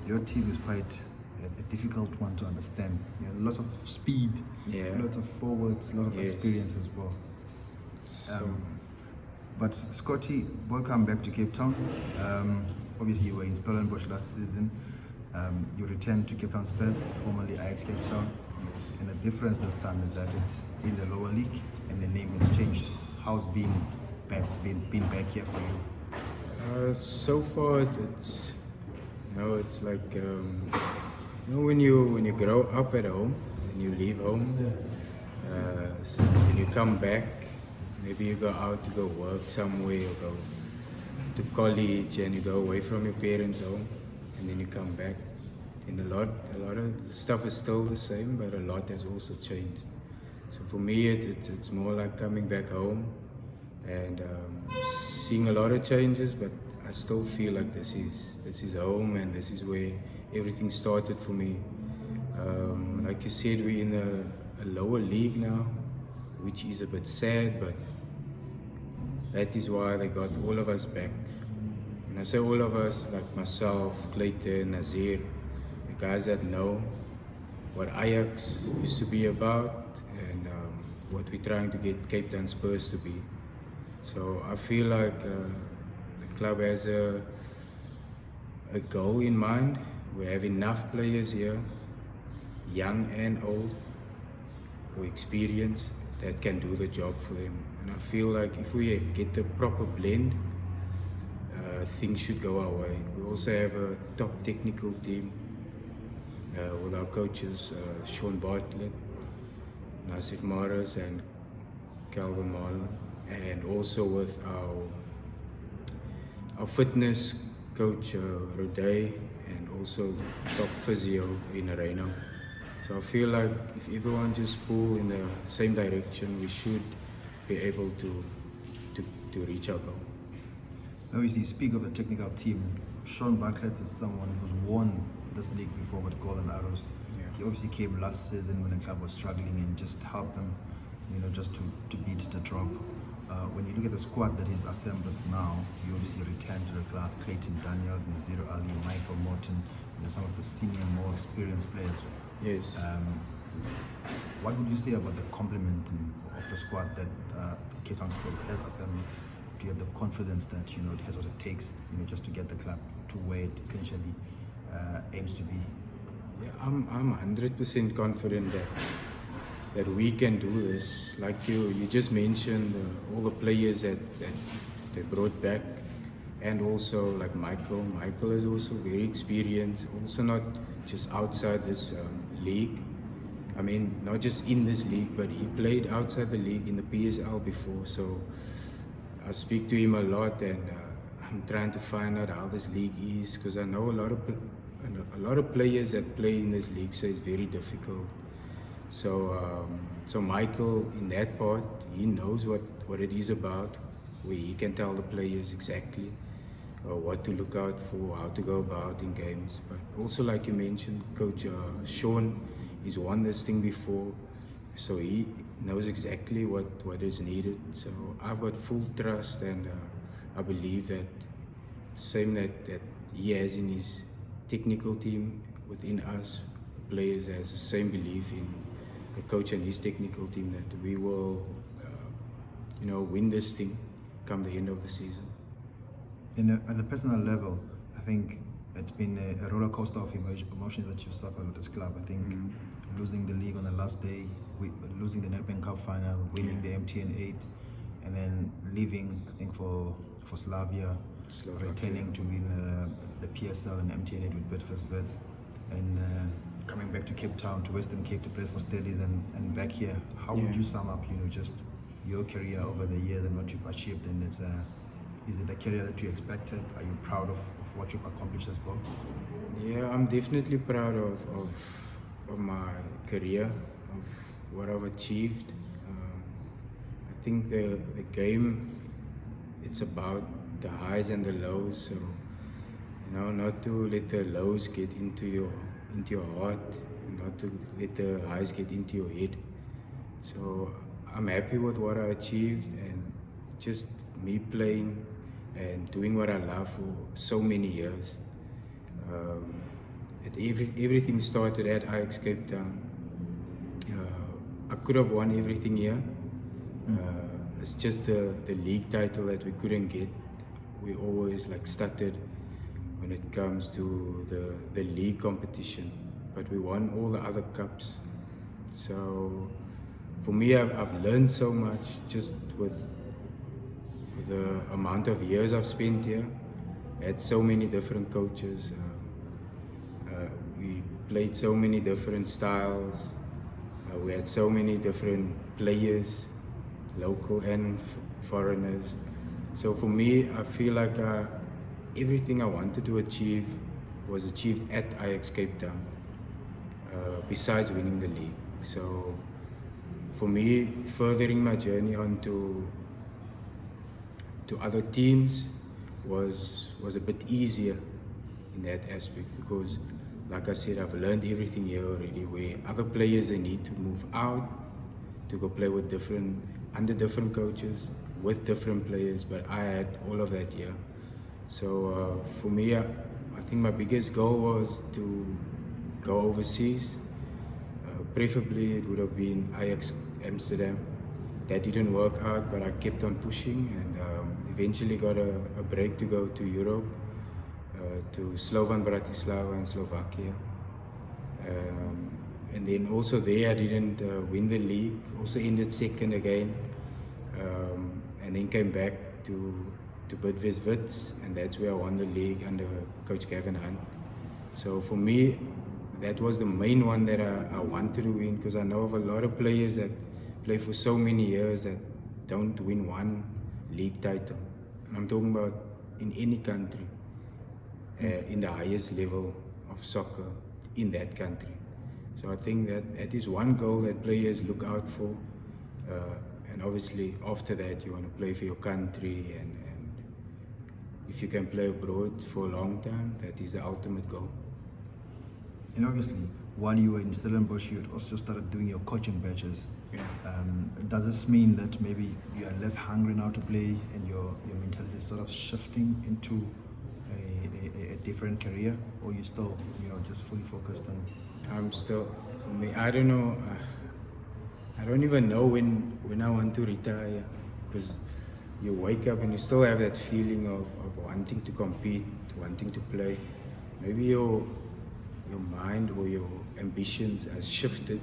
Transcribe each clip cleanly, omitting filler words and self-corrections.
your team is quite a difficult one to understand. You know, lots of speed, lots of forwards, a lot of experience as well. But Scotty, welcome back to Cape Town. Obviously, you were in Stellenbosch last season. You returned to Cape Town Spurs, formerly Ajax Cape Town. And the difference this time is that it's in the lower league and the name has changed. How's been back here for you? So far, it's it's like when you grow up at home and you leave home, and you come back. Maybe you go out to go work somewhere or go to college and you go away from your parents' home, and then you come back. And a lot of stuff is still the same, but a lot has also changed. So for me, it's more like coming back home and seeing a lot of changes, but I still feel like this is home and this is where everything started for me. Like you said, we're in a lower league now, which is a bit sad, but that is why they got all of us back. And I say all of us, like myself, Clayton, Nazir, the guys that know what Ajax used to be about and what we're trying to get Cape Town Spurs to be. So I feel like the club has a goal in mind. We have enough players here, young and old, or experienced, that can do the job for them. And I feel like if we get the proper blend, things should go our way. We also have a top technical team with our coaches, Sean Bartlett, Nassif Maras and Calvin Marlon, and also with our fitness coach, Rodé, and also top physio in Arena. So I feel like if everyone just pull in the same direction, we should be able to reach our goal. Obviously, you speak of the technical team. Sean Bartlett is someone who's won this league before with Golden Arrows. Yeah. He obviously came last season when the club was struggling and just helped them, just to beat the drop. When you look at the squad that is assembled now, you obviously return to the club, Clayton Daniels, Nazir Ali, Michael Morton, some of the senior, more experienced players. Yes. What would you say about the complement of the squad that Cape Town Spurs has assembled? Do you have the confidence that it has what it takes, just to get the club to where it essentially aims to be? Yeah, I'm 100% confident that we can do this. Like you just mentioned, all the players that they brought back, and also like Michael. Michael is also very experienced, also not just outside this league. I mean, not just in this league, but he played outside the league in the PSL before. So I speak to him a lot, and I'm trying to find out how this league is, because I know a lot of players that play in this league say it's very difficult. So so Michael, in that part, he knows what it is about, where he can tell the players exactly what to look out for, how to go about in games. But also, like you mentioned, Coach Sean, he's won this thing before, so he knows exactly what is needed. So I've got full trust, and I believe that same that he has in his technical team within us, players has the same belief in the coach and his technical team, that we will win this thing come the end of the season. At a personal level, I think it's been a roller coaster of emotions that you've suffered with this club. I think losing the league on the last day, losing the Nedbank Cup final, winning the MTN 8, and then leaving, I think, for Slavia, returning to win the PSL and MTN 8 with Bedford Vets, and coming back to Cape Town, to Western Cape to play for Steadies, and back here. How would you sum up, just your career over the years and what you've achieved? And is it a career that you expected? Are you proud of what you've accomplished as well? Yeah, I'm definitely proud of my career, of what I've achieved. I think the game, it's about the highs and the lows. So not to let the lows get into your heart, not to let the highs get into your head. So I'm happy with what I achieved, and just me playing and doing what I love for so many years. everything started at Ajax Cape Town. I could have won everything here. It's just the league title that we couldn't get. We always like stuttered when it comes to the league competition, but we won all the other cups. So for me, I've learned so much just with the amount of years I've spent here. I had so many different coaches. We played so many different styles. We had so many different players, local and foreigners. So for me, I feel like everything I wanted to achieve was achieved at Ajax Cape Town, besides winning the league. So for me, furthering my journey on to other teams was a bit easier in that aspect, because like I said, I've learned everything here already, where other players, they need to move out to go play with under different coaches, with different players, but I had all of that here. So for me, I think my biggest goal was to go overseas. Preferably it would have been Ajax Amsterdam. That didn't work out, but I kept on pushing, and eventually got a break to go to Europe, to Slovan Bratislava and Slovakia. And then also there I didn't win the league, also ended second again, and then came back to Bidvest Wits, and that's where I won the league under Coach Gavin Hunt. So for me, that was the main one that I wanted to win, because I know of a lot of players that play for so many years that don't win one league title. And I'm talking about in any country, in the highest level of soccer in that country. So I think that is one goal that players look out for. And obviously after that you want to play for your country, and if you can play abroad for a long time, that is the ultimate goal. And obviously, while you were in Stellenbosch, you had also started doing your coaching badges. Yeah. Does this mean that maybe you are less hungry now to play, and your mentality is sort of shifting into a different career, or you still, just fully focused on? I'm still, for me, I don't know. I don't even know when I want to retire, because you wake up and you still have that feeling of wanting to compete, wanting to play. Maybe your mind or your ambitions has shifted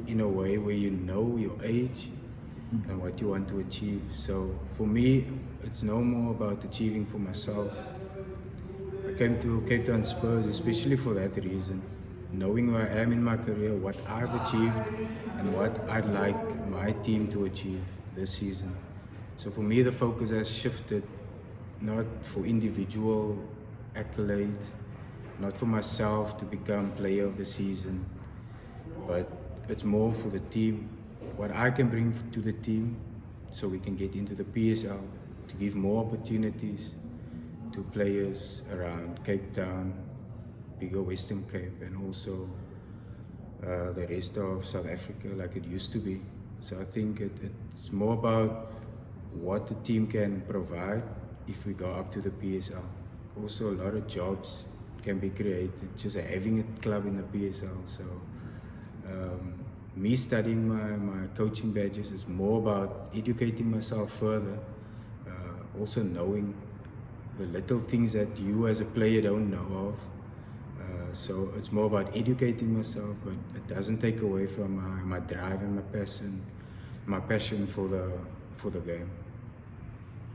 in a way where you know your age and what you want to achieve. So for me, it's no more about achieving for myself. I came to Cape Town Spurs especially for that reason, knowing where I am in my career, what I've achieved and what I'd like my team to achieve this season. So for me, the focus has shifted, not for individual accolades, not for myself to become player of the season, but it's more for the team, what I can bring to the team, so we can get into the PSL, to give more opportunities to players around Cape Town, bigger Western Cape, and also the rest of South Africa like it used to be. So I think it's more about what the team can provide if we go up to the PSL. Also, a lot of jobs can be created just having a club in the PSL. So me studying my coaching badges is more about educating myself further, also knowing the little things that you as a player don't know of. So it's more about educating myself, but it doesn't take away from my drive and my passion for the game.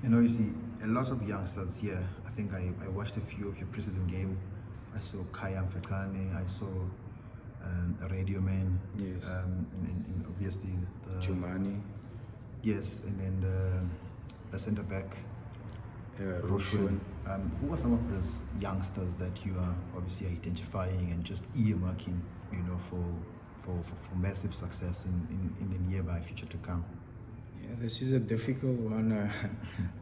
And obviously, a lot of youngsters here. I think I watched a few of your preseason game. I saw Kaya Mfekane, I saw Radio Man, Yes. and obviously the Chumani, yes, and then the centre back, Roshun. Who are some of those youngsters that you are obviously identifying and just earmarking, for massive success in the nearby future to come? Yeah, this is a difficult one.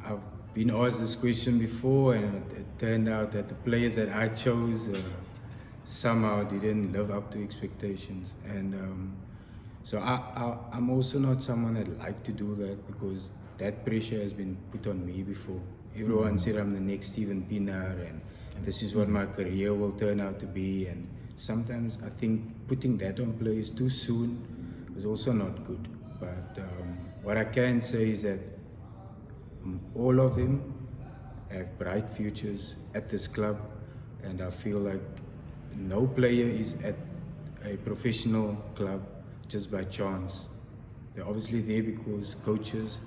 I've been asked this question before, and it turned out that the players that I chose somehow didn't live up to expectations. And so I'm also not someone that like to do that, because that pressure has been put on me before. Everyone said I'm the next Steven Pienaar, and this is what my career will turn out to be, and sometimes I think putting that on players too soon is also not good. But what I can say is that all of them have bright futures at this club, and I feel like no player is at a professional club just by chance. They're obviously there because coaches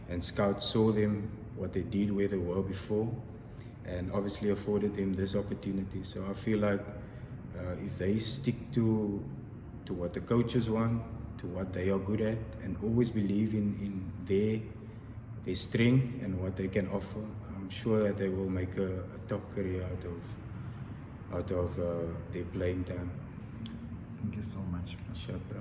and scouts saw them, what they did, where they were before, and obviously afforded them this opportunity. So I feel like if they stick to what the coaches want, to what they are good at, and always believe in their strength and what they can offer, I'm sure that they will make a top career out of their playing time. Thank you so much. Sure, bro.